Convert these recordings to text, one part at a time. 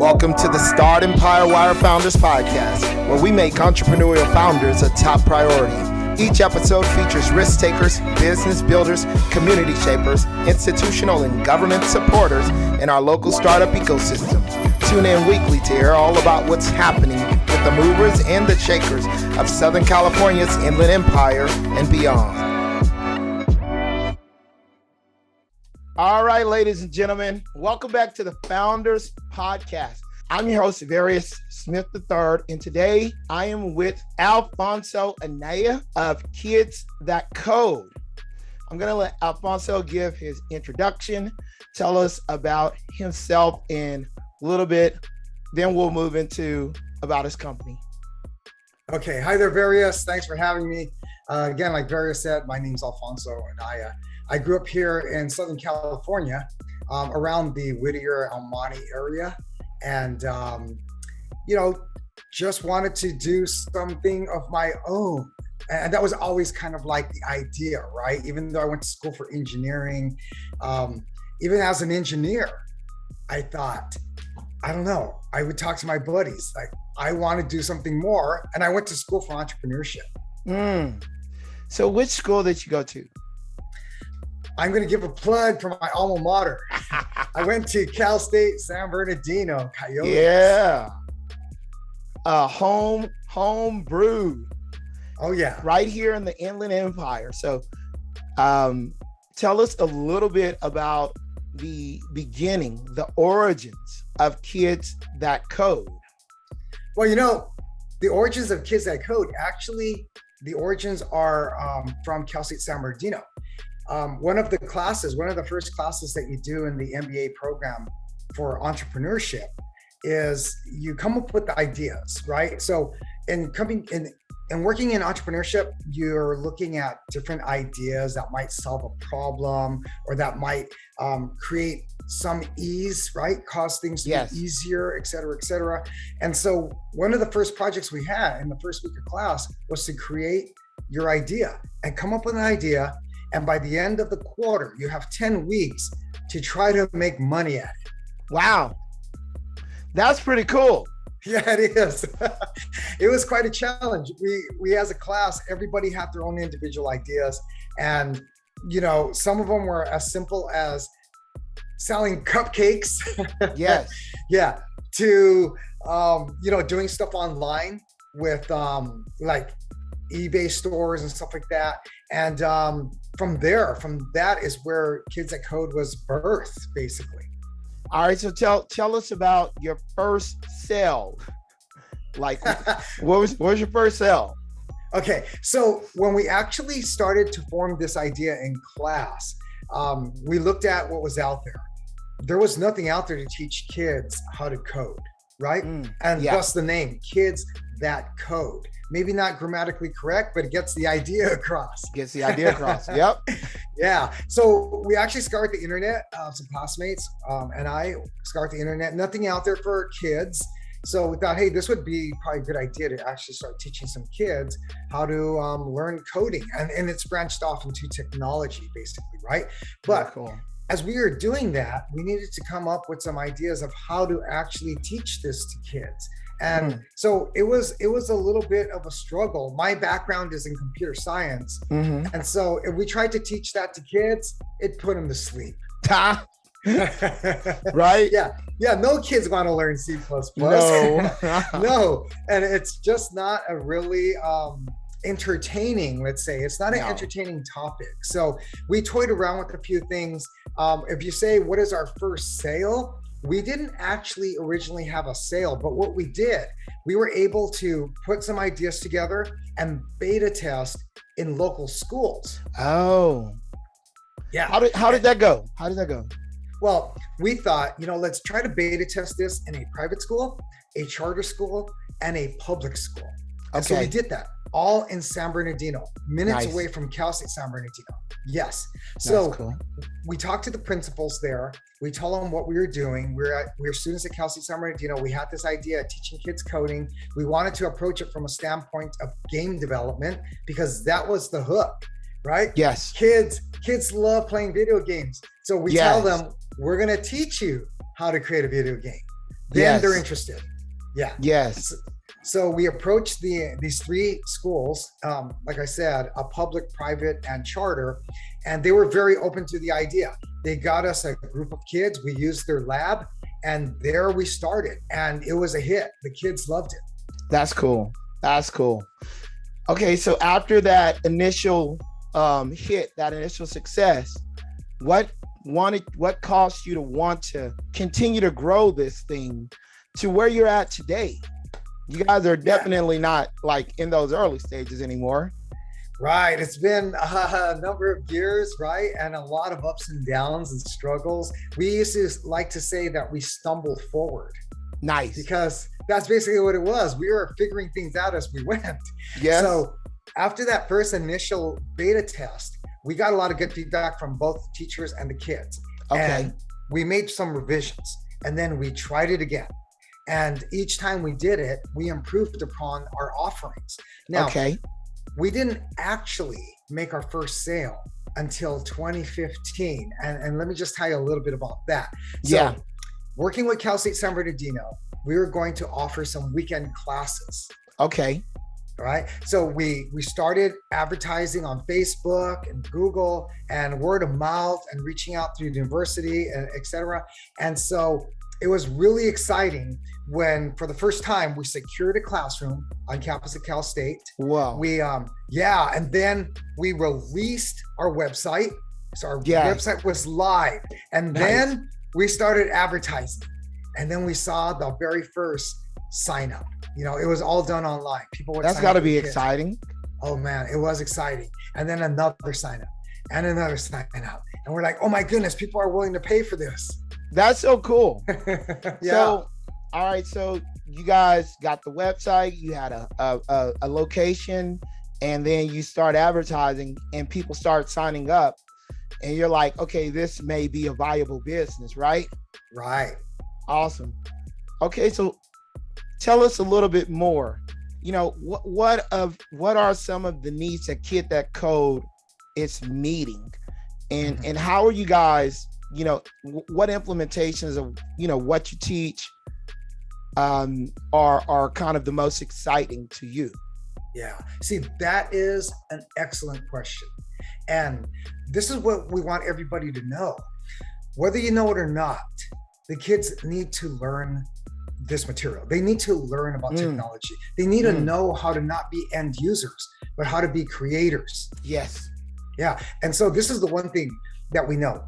Welcome to the Startempire Wire Founders Podcast, where we make entrepreneurial founders a top priority. Each episode features risk takers, business builders, community shapers, institutional and government supporters in our local startup ecosystem. Tune in weekly to hear all about what's happening with the movers and the shakers of Southern California's Inland Empire and beyond. All right, ladies and gentlemen, welcome back to the Founders Podcast. I'm your host, Various Smith III, and today I am with Alfonso Anya of Kids That Code. I'm going to let Alfonso give his introduction, tell us about himself in a little bit, then we'll move into about his company. Okay, hi there, Various. Thanks for having me. Again, like Various said, my name's Alfonso Anya. I grew up here in Southern California, around the Whittier, Almani area. And, just wanted to do something of my own. And that was always kind of like the idea, right? Even though I went to school for engineering, even as an engineer, I thought, I don't know, I would talk to my buddies, like, I want to do something more. And I went to school for entrepreneurship. So which school did you go to? I'm going to give a plug for my alma mater. I went to Cal State San Bernardino Coyotes. Yeah. Home brewed. Oh, yeah. Right here in the Inland Empire. So tell us a little bit about the beginning, the origins of Kids That Code. Well, the origins of Kids That Code, actually, the origins are from Cal State San Bernardino. One of the first classes that you do in the MBA program for entrepreneurship is you come up with ideas, right? So in working in entrepreneurship, you're looking at different ideas that might solve a problem or that might create some ease, right? Cause things to be easier, et cetera, et cetera. And so one of the first projects we had in the first week of class was to create your idea and come up with an idea. And by the end of the quarter, you have 10 weeks to try to make money at it. Wow. That's pretty cool. Yeah, it is. It was quite a challenge. We as a class, everybody had their own individual ideas. And, some of them were as simple as selling cupcakes. Yes. Yeah. To, doing stuff online with like eBay stores and stuff like that. And from that is where Kids That Code was birthed, basically. All right, so tell us about your first sale. Like, what was your first sale? Okay, so when we actually started to form this idea in class, we looked at what was out there. There was nothing out there to teach kids how to code, right? Thus the name, Kids That Code. Maybe not grammatically correct, but it gets the idea across. Yep. Yeah. So we actually scoured the internet, some classmates and I scoured the internet, nothing out there for kids. So we thought, hey, this would be probably a good idea to actually start teaching some kids how to learn coding. And it's branched off into technology, basically, right? But cool. As we were doing that, we needed to come up with some ideas of how to actually teach this to kids. And so it was a little bit of a struggle. My background is in computer science. And so if we tried to teach that to kids, it put them to sleep. Right? Yeah. No kids want to learn C++. No. No. And it's just not a really entertaining, let's say. It's not an entertaining topic. So we toyed around with a few things. If you say, what is our first sale? We didn't actually originally have a sale, but what we did, we were able to put some ideas together and beta test in local schools. Oh. Yeah. How did that go? Well, we thought, let's try to beta test this in a private school, a charter school, and a public school. And so we did that all in San Bernardino, minutes away from Cal State San Bernardino. Yes. So cool. We talked to the principals there. We told them what we were doing. We're students at Cal State San Bernardino. We had this idea of teaching kids coding. We wanted to approach it from a standpoint of game development because that was the hook, right? Yes. Kids love playing video games. So we tell them, we're going to teach you how to create a video game. then they're Yes. interested. Yeah. Yes. So we approached these three schools, like I said, a public, private, and charter, and they were very open to the idea. They got us a group of kids. We used their lab, and there we started, and it was a hit. The kids loved it. That's cool. That's cool. Okay, so after that initial hit, that initial success, what caused you to want to continue to grow this thing to where you're at today? You guys are definitely not like in those early stages anymore. Right. It's been a number of years, right? And a lot of ups and downs and struggles. We used to like to say that we stumbled forward. Nice. Because that's basically what it was. We were figuring things out as we went. Yes. So after that first initial beta test, we got a lot of good feedback from both teachers and the kids. Okay. And we made some revisions, and then we tried it again. And each time we did it, we improved upon our offerings. Now, okay. We didn't actually make our first sale until 2015. And let me just tell you a little bit about that. So, working with Cal State San Bernardino, we were going to offer some weekend classes. Okay. All right. So we started advertising on Facebook and Google and word of mouth and reaching out through the university, and et cetera. And so it was really exciting when, for the first time, we secured a classroom on campus at Cal State. Wow. And then we released our website. So our website was live, and then we started advertising, and then we saw the very first sign up. You know, it was all done online. People would. That's got to be exciting. Oh man, it was exciting. And then another sign up, and another sign up, and we're like, oh my goodness, people are willing to pay for this. That's so cool. Yeah. So, all right. So you guys got the website, you had a location, and then you start advertising and people start signing up, and you're like, okay, this may be a viable business, right? Right. Awesome. Okay. So tell us a little bit more, you know, what are some of the needs that Kid That Code is meeting, and how are you guys, you know, what implementations of, you know, what you teach are kind of the most exciting to you? Yeah. See, that is an excellent question. And this is what we want everybody to know. Whether you know it or not, the kids need to learn this material. They need to learn about technology. They need to know how to not be end users, but how to be creators. Yes. Yeah. And so this is the one thing that we know.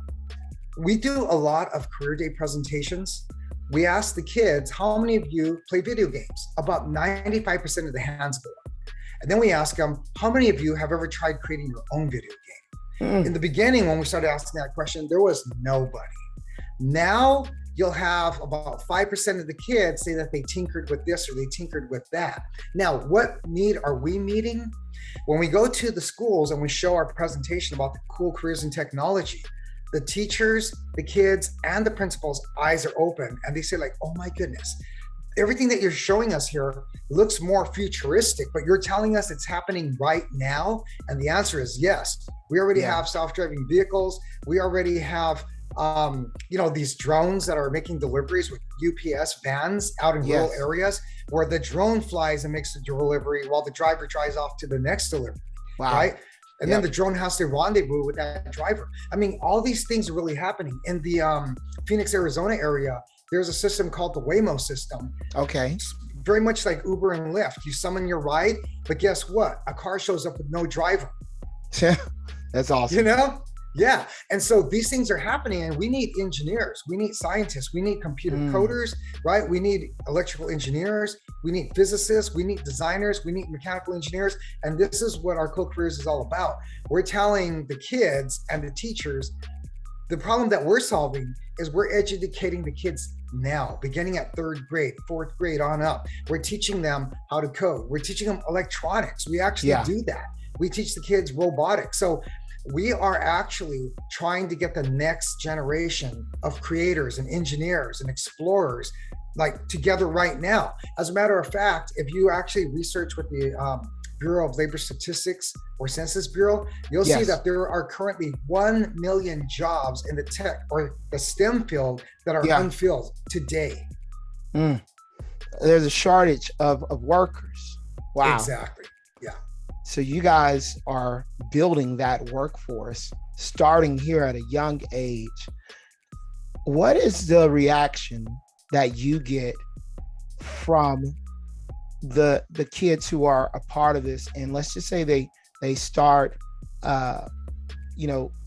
We do a lot of career day presentations. We ask the kids, how many of you play video games? About 95% of the hands go up. And then we ask them, how many of you have ever tried creating your own video game? In the beginning, when we started asking that question, there was nobody. Now you'll have about 5% of the kids say that they tinkered with this or they tinkered with that. Now, what need are we meeting? When we go to the schools and we show our presentation about the cool careers in technology, the teachers, the kids, and the principals' eyes are open, and they say like, oh my goodness, everything that you're showing us here looks more futuristic, but you're telling us it's happening right now? And the answer is yes. We already have self-driving vehicles. We already have these drones that are making deliveries with UPS vans out in rural areas, where the drone flies and makes the delivery while the driver drives off to the next delivery. Wow. Right? And then the drone has to rendezvous with that driver. I mean, all these things are really happening. In the Phoenix, Arizona area, there's a system called the Waymo system. Okay. It's very much like Uber and Lyft. You summon your ride, but guess what? A car shows up with no driver. That's awesome. You know? Yeah. And so these things are happening, and we need engineers, we need scientists, we need computer coders, right? We need electrical engineers, we need physicists, we need designers, we need mechanical engineers. And this is what our co-careers is all about. We're telling the kids and the teachers, the problem that we're solving is we're educating the kids now, beginning at 3rd grade, 4th grade on up. We're teaching them how to code. We're teaching them electronics. We actually do that. We teach the kids robotics. So we are actually trying to get the next generation of creators and engineers and explorers like together right now. As a matter of fact, if you actually research with the Bureau of Labor Statistics or Census Bureau, you'll see that there are currently 1 million jobs in the tech or the STEM field that are unfilled today. Mm. There's a shortage of workers. Wow. Exactly. Yeah. So you guys are building that workforce starting here at a young age. What is the reaction that you get from the kids who are a part of this? And let's just say they start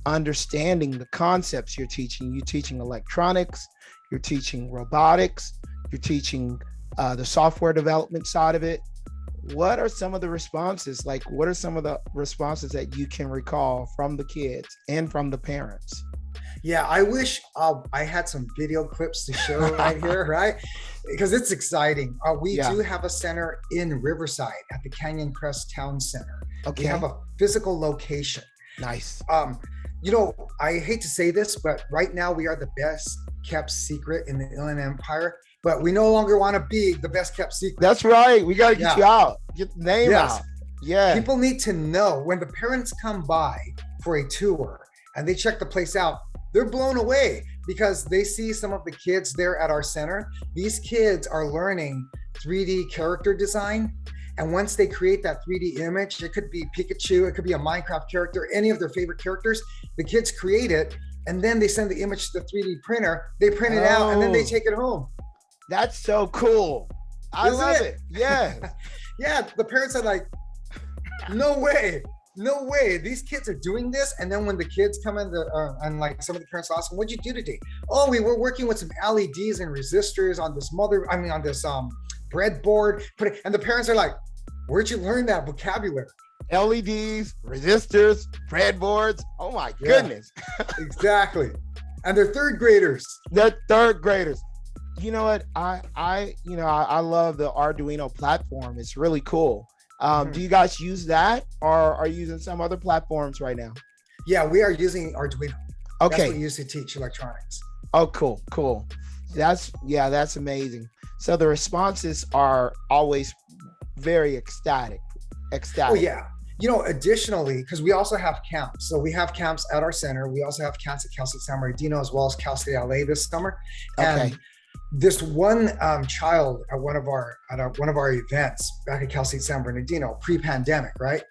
understanding the concepts you're teaching. You're teaching electronics, you're teaching robotics, you're teaching the software development side of it. What are some of the responses? Like, what are some of the responses that you can recall from the kids and from the parents? Yeah, I wish I had some video clips to show right here, right? Because it's exciting. We do have a center in Riverside at the Canyon Crest Town Center. Okay. We have a physical location. Nice. I hate to say this, but right now we are the best kept secret in the Inland Empire, but we no longer want to be the best kept secret. That's right. We got to get you out, get the name out. Yeah. People need to know when the parents come by for a tour and they check the place out, they're blown away because they see some of the kids there at our center. These kids are learning 3D character design. And once they create that 3D image, it could be Pikachu, it could be a Minecraft character, any of their favorite characters, the kids create it, and then they send the image to the 3D printer, they print it out, and then they take it home. That's so cool. I love it. Yeah. Yeah, the parents are like, no way. These kids are doing this. And then when the kids come in, and like some of the parents ask them, what'd you do today? Oh, we were working with some LEDs and resistors on this breadboard. And the parents are like, where'd you learn that vocabulary? LEDs, resistors, breadboards. Oh my goodness. Exactly. And they're third graders. You know what? I love the Arduino platform. It's really cool. Do you guys use that, or are you using some other platforms right now? Yeah, we are using Arduino. Okay. That's what we use to teach electronics. Oh, cool. That's amazing. So the responses are always very ecstatic. Oh yeah. Additionally, because we also have camps. So we have camps at our center. We also have camps at Cal State San Bernardino as well as Cal State LA this summer. And this one child at one of our events back at Cal State San Bernardino, pre-pandemic, right?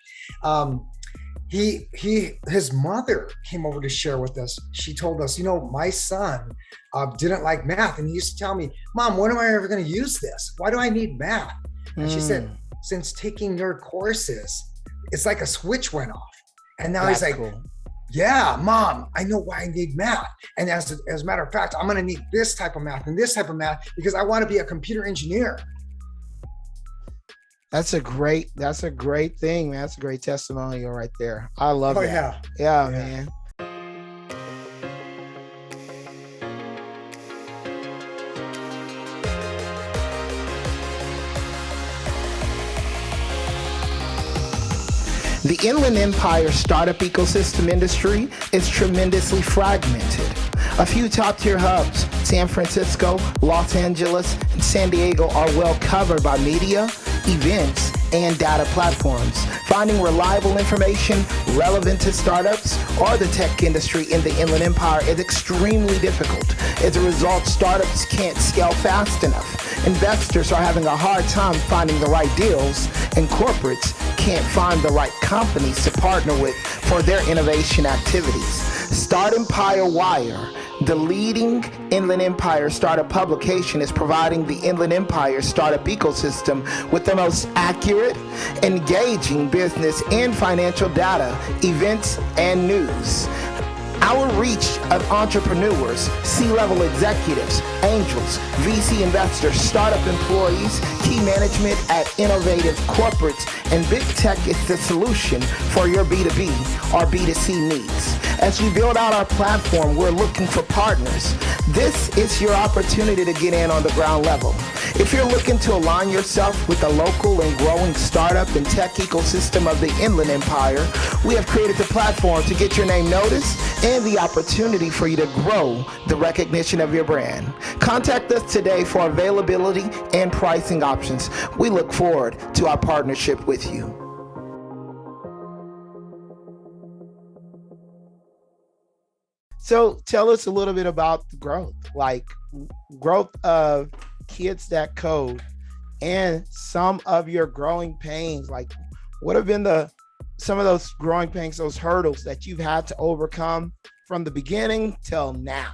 His mother came over to share with us. She told us, my son didn't like math, and he used to tell me, Mom, when am I ever going to use this? Why do I need math? And she said, since taking your courses, it's like a switch went off. And now he's like, cool. Yeah, Mom, I know why I need math. And as a matter of fact, I'm going to need this type of math and this type of math because I want to be a computer engineer. That's a great thing, man. That's a great testimonial right there. I love that. Yeah, man. The Inland Empire startup ecosystem industry is tremendously fragmented. A few top-tier hubs, San Francisco, Los Angeles, and San Diego, are well covered by media, events, and data platforms. Finding reliable information relevant to startups or the tech industry in the Inland Empire is extremely difficult. As a result, startups can't scale fast enough. Investors are having a hard time finding the right deals, and corporates can't find the right companies to partner with for their innovation activities. Startempire Wire, the leading Inland Empire startup publication, is providing the Inland Empire startup ecosystem with the most accurate, engaging business and financial data, events, and news. Our reach of entrepreneurs, C-level executives, angels, VC investors, startup employees, key management at innovative corporates, and big tech is the solution for your B2B or B2C needs. As we build out our platform, we're looking for partners. This is your opportunity to get in on the ground level. If you're looking to align yourself with the local and growing startup and tech ecosystem of the Inland Empire, we have created the platform to get your name noticed and the opportunity for you to grow the recognition of your brand. Contact us today for availability and pricing options. We look forward to our partnership with you. So tell us a little bit about the growth of Kids That Code and some of your growing pains. Like, what have been some of those growing pains, those hurdles that you've had to overcome from the beginning till now?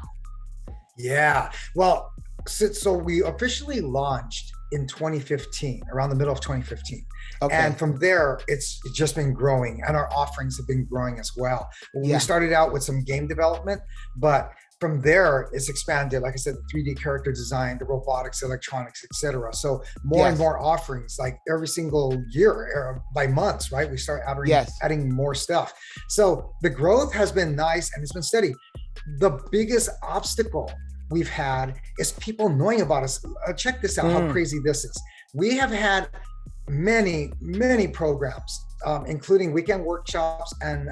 Yeah. Well, so we officially launched in 2015, around the middle of 2015. Okay. And from there, it's just been growing, and our offerings have been growing as well. We started out with some game development, but from there, it's expanded. Like I said, the 3D character design, the robotics, electronics, etc. So more and more offerings, like every single year, by months, right? We start adding more stuff. So the growth has been nice and it's been steady. The biggest obstacle we've had is people knowing about us. Check this out, how crazy this is. We have had many programs, including weekend workshops and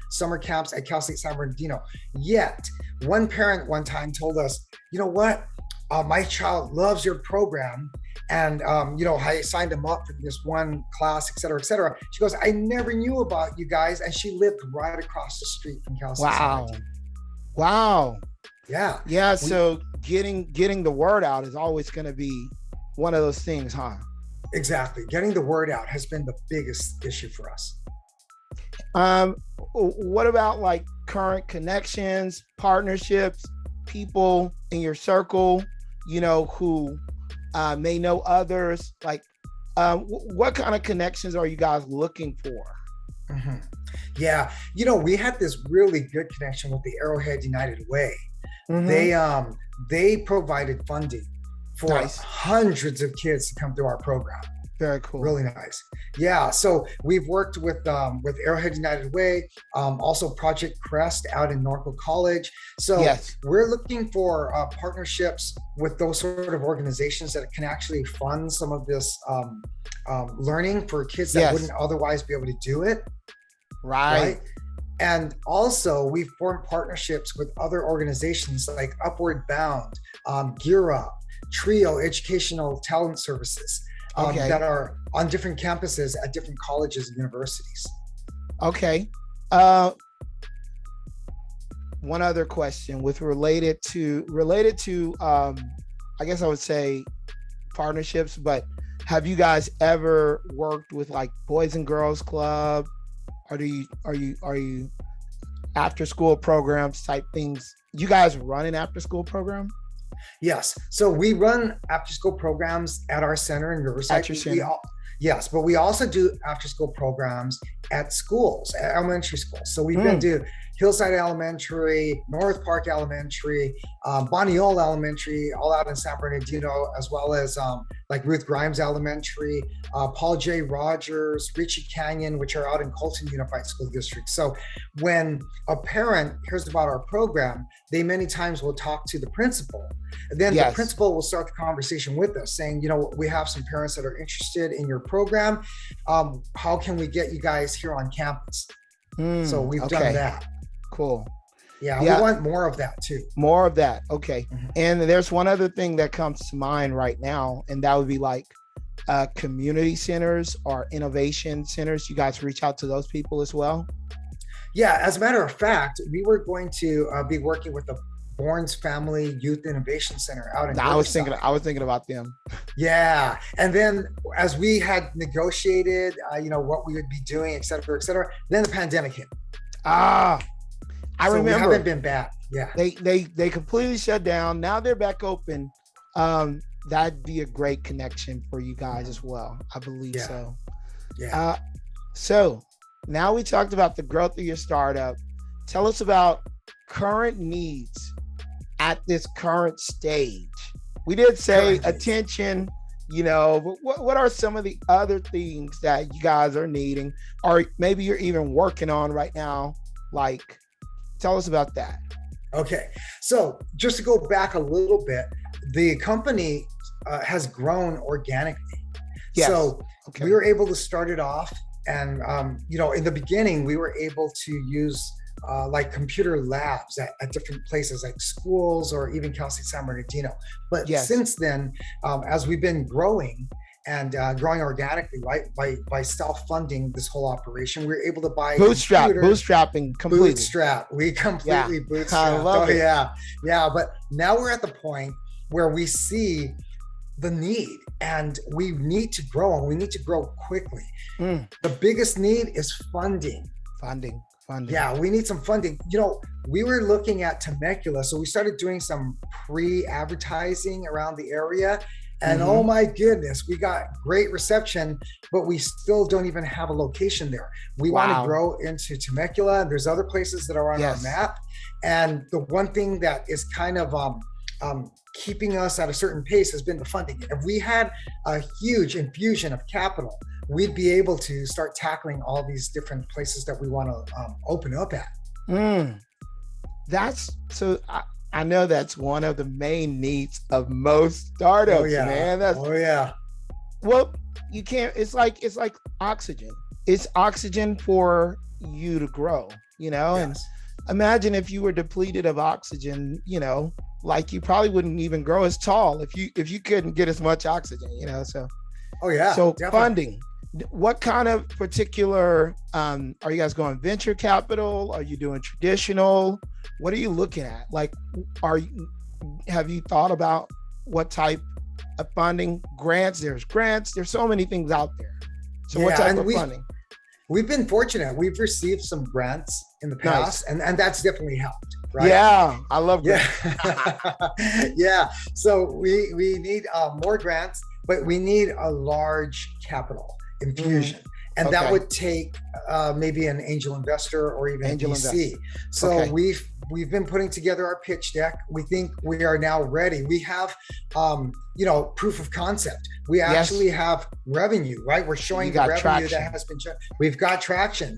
summer camps at Cal State San Bernardino. Yet, one parent one time told us, you know what, my child loves your program. And, I signed him up for this one class, et cetera, et cetera. She goes, I never knew about you guys. And she lived right across the street from Cal State San Bernardino. Wow. Yeah. So getting the word out is always going to be one of those things, huh? Exactly. Getting the word out has been the biggest issue for us. What about like current connections, partnerships, people in your circle, who may know others? Like, what kind of connections are you guys looking for? Mm-hmm. Yeah. We had this really good connection with the Arrowhead United Way. Mm-hmm. They provided funding for hundreds of kids to come through our program. Very cool. Really nice. Yeah. So we've worked with Arrowhead United Way, also Project Crest out in Norco College. So we're looking for partnerships with those sort of organizations that can actually fund some of this learning for kids that wouldn't otherwise be able to do it. Right. And also we've formed partnerships with other organizations like Upward Bound, Gear Up, Trio Educational Talent Services that are on different campuses at different colleges and universities. Okay. One other question related to I guess I would say partnerships, but have you guys ever worked with like Boys and Girls Club? Are you after school programs type things? You guys run an after school program? Yes. So we run after school programs at our center in Riverside. At your center. Yes, but we also do after school programs at schools, at elementary schools. So we've been to Hillside Elementary, North Park Elementary, Bonnieol Elementary, all out in San Bernardino, as well as like Ruth Grimes Elementary, Paul J. Rogers, Ritchie Canyon, which are out in Colton Unified School District. So when a parent hears about our program, they many times will talk to the principal. And then the principal will start the conversation with us saying, we have some parents that are interested in your program. How can we get you guys here on campus? So we've done that. Cool. Yeah, we want more of that too. More of that. Okay. Mm-hmm. And there's one other thing that comes to mind right now, and that would be like community centers or innovation centers. You guys reach out to those people as well? Yeah, as a matter of fact, we were going to be working with the Bourne's Family Youth Innovation Center out in I was thinking about them. Yeah. And then as we had negotiated, what we would be doing, et cetera, then the pandemic hit. I remember. We haven't been back. Yeah. They completely shut down. Now they're back open. That'd be a great connection for you guys as well. I believe so. Yeah. So now we talked about the growth of your startup. Tell us about current needs at this current stage. We did say attention, but what are some of the other things that you guys are needing, or maybe you're even working on right now? Like, tell us about that. Okay. So just to go back a little bit, the company has grown organically. Yes. So we were able to start it off. And, in the beginning, we were able to use like computer labs at different places like schools or even Cal State San Bernardino. But since then, as we've been growing and growing organically, right, by self-funding this whole operation, we were able to buy bootstrapping completely. We completely bootstrapped. I love it. Yeah. But now we're at the point where we see the need, and we need to grow, and we need to grow quickly. The biggest need is funding. Funding. Yeah, we need some funding. We were looking at Temecula, so we started doing some pre-advertising around the area. And oh my goodness, we got great reception, but we still don't even have a location there. We want to grow into Temecula, and there's other places that are on our map. And the one thing that is kind of keeping us at a certain pace has been the funding. If we had a huge infusion of capital, we'd be able to start tackling all these different places that we want to open up at. I know that's one of the main needs of most startups, man. Well, you can't, it's like oxygen. It's oxygen for you to grow, and imagine if you were depleted of oxygen, like you probably wouldn't even grow as tall if you couldn't get as much oxygen, so. So definitely. Funding, what kind of particular, are you guys going venture capital? Are you doing traditional? What are you looking at? Like, have you thought about what type of funding? Grants, there's so many things out there. So what type of funding? We've been fortunate. We've received some grants in the past, and that's definitely helped, right? Yeah, I love grants. Yeah. So we need more grants, but we need a large capital infusion. And that would take maybe an angel investor or even a VC. So we've been putting together our pitch deck. We think we are now ready. We have, proof of concept. We actually have revenue, right? We're showing the revenue traction that has been. We've got traction,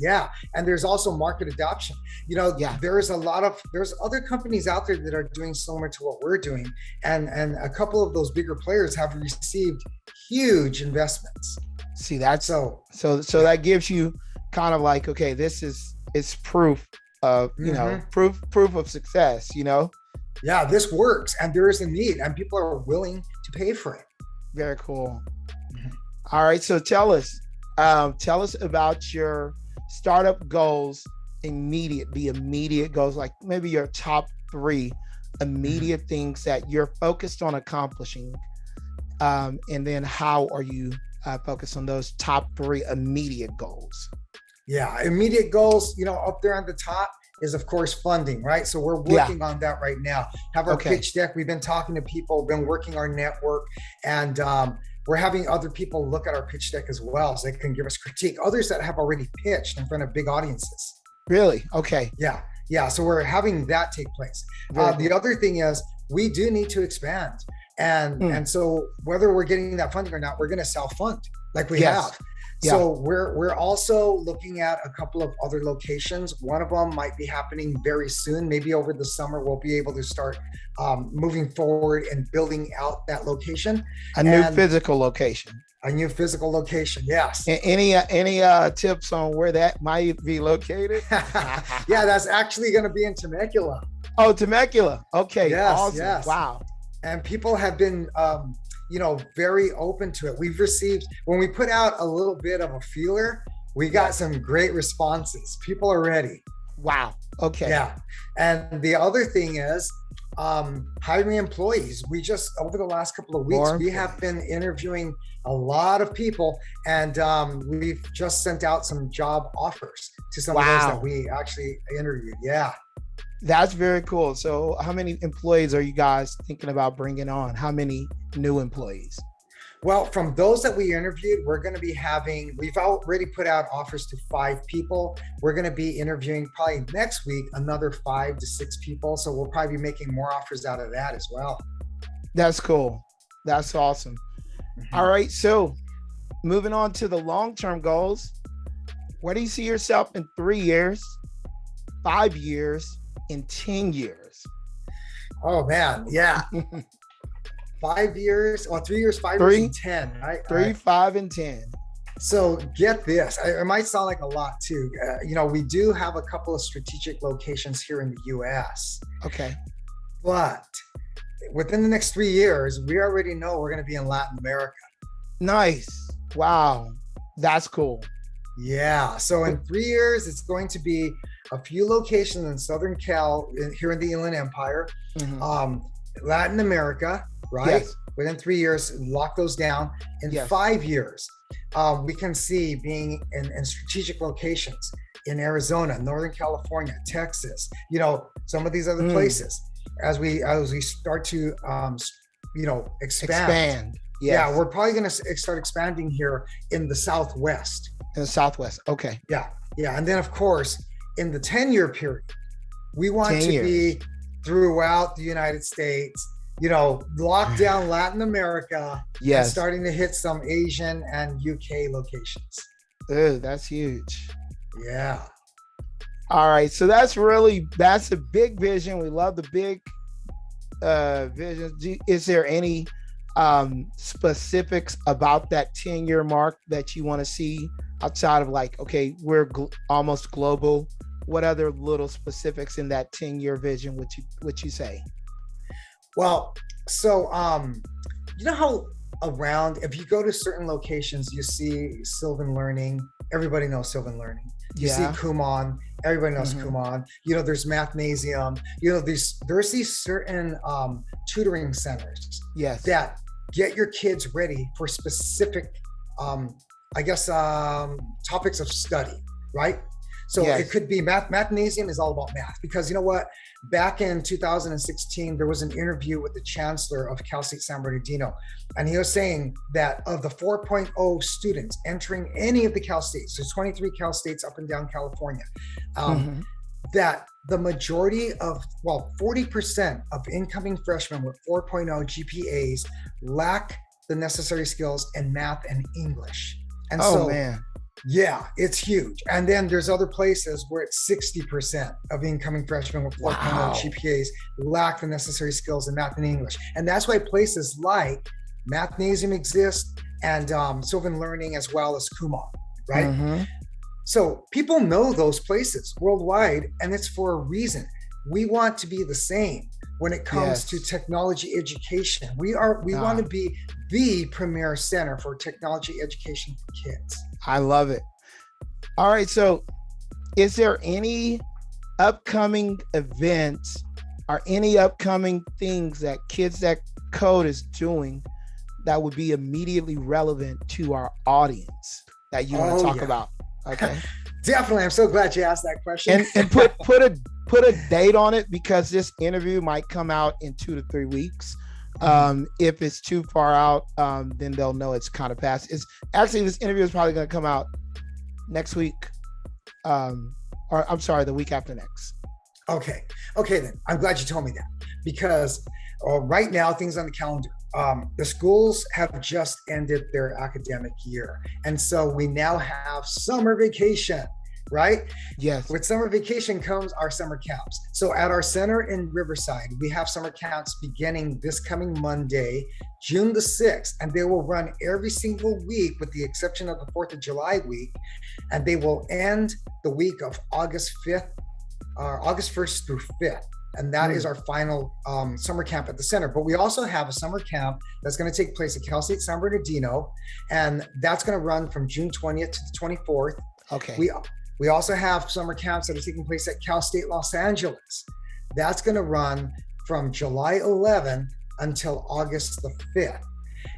and there's also market adoption. There's other companies out there that are doing similar to what we're doing, and a couple of those bigger players have received huge investments. See, that's so that gives you kind of like, okay, it's proof of, proof of success, Yeah, this works, and there is a need, and people are willing to pay for it. Very cool. All right, so tell us about your startup goals, the immediate goals, like maybe your top 3 immediate things that you're focused on accomplishing, and then how are you focused on those top 3 immediate goals? Yeah, immediate goals, up there on the top is of course funding, right? So we're working on that right now. Have our pitch deck. We've been talking to people, been working our network, and we're having other people look at our pitch deck as well, so they can give us critique. Others that have already pitched in front of big audiences. Really? Okay. Yeah. So we're having that take place. The other thing is we do need to expand. And so whether we're getting that funding or not, we're going to self-fund like we have. Yeah. So we're also looking at a couple of other locations. One of them might be happening very soon. Maybe over the summer, we'll be able to start moving forward and building out that location. A new physical location. A new physical location, yes. Any tips on where that might be located? Yeah, that's actually going to be in Temecula. Oh, Temecula. Okay. Yes, awesome. Yes. Wow. And people have been, very open to it. We've received, when we put out a little bit of a feeler, we got some great responses. People are ready. Wow. Okay. Yeah. And the other thing is hiring employees. We just, over the last couple of weeks, we have been interviewing a lot of people, and we've just sent out some job offers to some of those that we actually interviewed. Yeah. That's very cool. So how many employees are you guys thinking about bringing on? How many new employees? Well, from those that we interviewed, we're going to be we've already put out offers to 5 people. We're going to be interviewing probably next week, another 5 to 6 people. So we'll probably be making more offers out of that as well. That's cool. That's awesome. Mm-hmm. All right. So moving on to the long-term goals, where do you see yourself in 3 years, 5 years, in 10 years? Oh man, yeah. 5 years, 3 years, 5 years, and 10, right? 3, 5, and 10. So get this, it might sound like a lot too. We do have a couple of strategic locations here in the US. Okay. But within the next 3 years, we already know we're going to be in Latin America. Nice. Wow. That's cool. Yeah. So in 3 years, it's going to be a few locations in Southern Cal, here in the Inland Empire, Latin America, right? Yes. Within 3 years, lock those down. In Yes. 5 years, we can see being in strategic locations in Arizona, Northern California, Texas, some of these other places as we start to, expand. Yes. Yeah, we're probably going to start expanding here in the Southwest. In the Southwest. Okay. Yeah. Yeah. And then, of course, in the 10-year period, we want 10 to years. be throughout the United States, lock down Latin America, Yes. and starting to hit some Asian and UK locations. Ooh, that's huge. Yeah. All right. So that's a big vision. We love the big visions. Is there any specifics about that 10-year mark that you want to see outside of like, okay, we're almost global? What other little specifics in that 10-year vision would you say? Well, so how around, if you go to certain locations, you see Sylvan Learning. Everybody knows Sylvan Learning. You see Kumon. Everybody knows Kumon. There's Mathnasium. There's these certain tutoring centers that get your kids ready for specific, topics of study, right? So it could be Mathnasium is all about math, because you know what? Back in 2016, there was an interview with the chancellor of Cal State San Bernardino, and he was saying that of the 4.0 students entering any of the Cal States, there's 23 Cal States up and down California, that the majority of, 40% of incoming freshmen with 4.0 GPAs lack the necessary skills in math and English. And man. Yeah, it's huge. And then there's other places where it's 60% of incoming freshmen with 4.0 GPAs lack the necessary skills in math and English. And that's why places like Mathnasium exist, and Sylvan Learning, as well as Kumon, right? So people know those places worldwide, and it's for a reason. We want to be the same when it comes to technology education. We want to be the premier center for technology education for kids. I love it. All right. So is there any upcoming events or any upcoming things that Kids That Code is doing that would be immediately relevant to our audience that you want to talk about? Okay. Definitely. I'm so glad you asked that question. And put a date on it, because this interview might come out in 2 to 3 weeks. If it's too far out, then they'll know it's kind of past. It's actually, this interview is probably going to come out next week, or I'm sorry, the week after next. Okay, then I'm glad you told me that, because right now things on the calendar. The schools have just ended their academic year, and so we now have summer vacation. Right? Yes. With summer vacation comes our summer camps. So at our center in Riverside, we have summer camps beginning this coming Monday, June the 6th, and they will run every single week with the exception of the 4th of July week. And they will end the week of August 1st through 5th. And that is our final summer camp at the center. But we also have a summer camp that's going to take place at Cal State San Bernardino, and that's going to run from June 20th to the 24th. Okay. We also have summer camps that are taking place at Cal State Los Angeles. That's going to run from July 11 until August the 5th.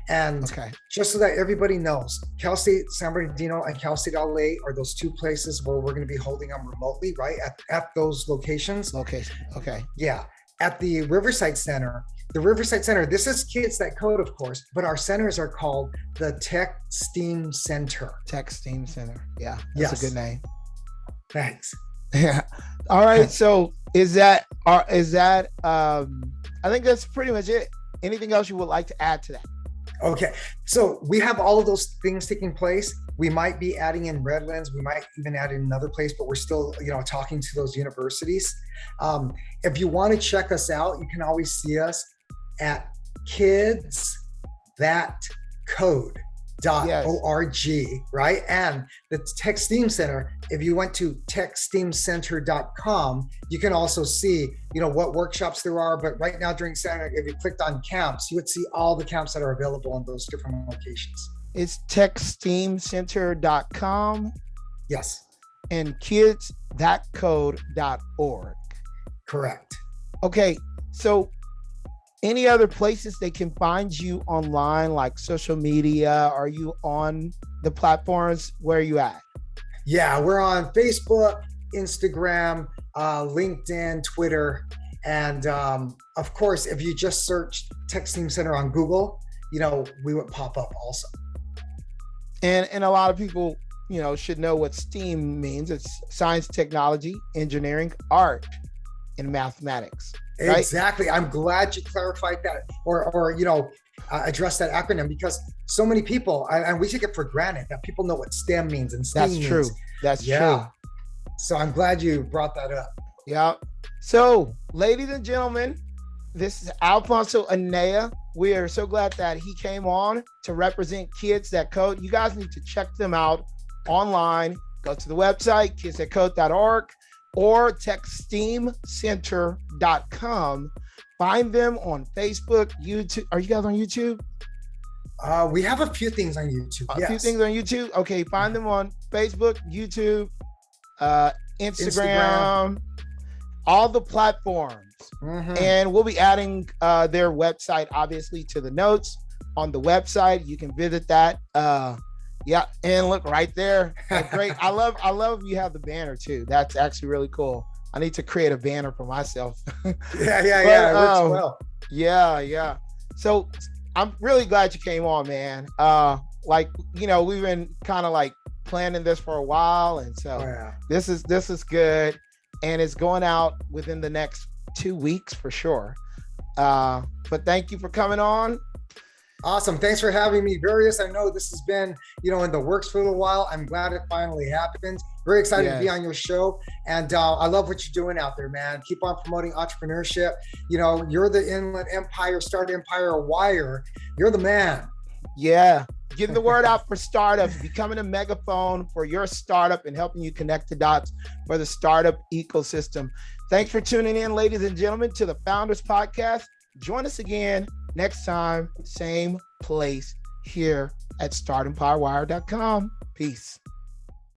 And just so that everybody knows, Cal State San Bernardino and Cal State LA are those two places where we're going to be holding them remotely, right? At those locations. Okay. Yeah. At the Riverside Center, this is Kids That Code, of course, but our centers are called the Tech STEAM Center. Tech STEAM Center. Yeah. That's a good name. Thanks. Yeah. All right. So is that I think that's pretty much it. Anything else you would like to add to that? Okay. So we have all of those things taking place. We might be adding in Redlands. We might even add in another place, but we're still, talking to those universities. If you want to check us out, you can always see us at kidsthatcode.org, right? And the Tech STEAM Center, if you went to techsteamcenter.com, you can also see, what workshops there are. But right now during center, if you clicked on camps, you would see all the camps that are available in those different locations. It's techsteamcenter.com. Yes. And kidsthatcode.org. Correct. Okay. So Any other places they can find you online, like social media? Are you on the platforms? Where are you at? Yeah, we're on Facebook, Instagram, LinkedIn, Twitter. And of course, if you just search Tech Steam Center on Google, we would pop up also. And a lot of people, should know what STEAM means. It's science, technology, engineering, art, and mathematics. Right? Exactly. I'm glad you clarified that or address that acronym, because so many people, and we take it for granted that people know what STEM means and STEAM means. That's true. That's true. So I'm glad you brought that up. Yeah. So, ladies and gentlemen, this is Alfonso Anya. We are so glad that he came on to represent Kids That Code. You guys need to check them out online. Go to the website, kidsthatcode.org or techsteamcenter.com. Find them on Facebook, YouTube. Are you guys on YouTube? We have a few things on YouTube. A few things on YouTube. Okay, find them on Facebook, YouTube, Instagram, all the platforms. Mm-hmm. And we'll be adding their website, obviously, to the notes on the website. You can visit that. Yeah, and look right there. Great. I love you have the banner too. That's actually really cool. I need to create a banner for myself. Yeah. It works well. Yeah. So I'm really glad you came on, man. We've been kind of like planning this for a while, and so this is good, and it's going out within the next 2 weeks for sure. But thank you for coming on. Awesome. Thanks for having me, Various. I know this has been, in the works for a little while. I'm glad it finally happened. Very excited to be on your show. And I love what you're doing out there, man. Keep on promoting entrepreneurship. You're the Inland Empire, Startempire wire. You're the man. Yeah. Getting the word out for startups, becoming a megaphone for your startup and helping you connect the dots for the startup ecosystem. Thanks for tuning in, ladies and gentlemen, to the Founders Podcast. Join us again next time, same place here at startempirewire.com. Peace.